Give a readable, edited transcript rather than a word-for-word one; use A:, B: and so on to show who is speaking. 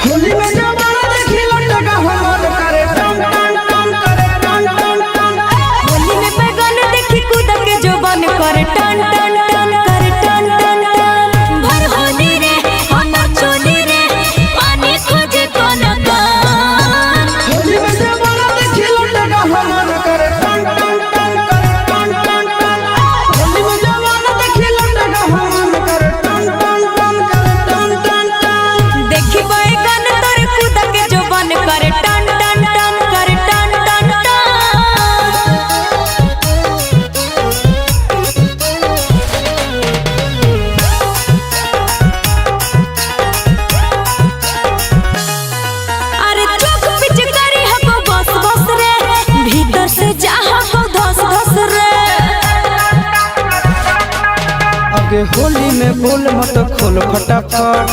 A: होली में जवाना देखी लटका हमर करे टन टन टन करे टन टन टन।
B: होली में बैगन देखी कूद के जोबन करे टन टन टन करे टन टन टन। भर होली रे हमर चोली रे पानी खोजे कोन कान।
A: होली में जवाना देखी लटका हमर करे टन टन टन करे टन टन टन। होली में जवाना देखी लटका हमर करे टन टन टन करे टन टन टन।
B: देखी बैगन तोर कूद के जोबन करे टन टन टन करे टन टन टन। अरे चुप पिच करी हको बस बस रे भीतर से चाह को धस धस रे।
A: आगे होली में बोल मत खोल फटाफट।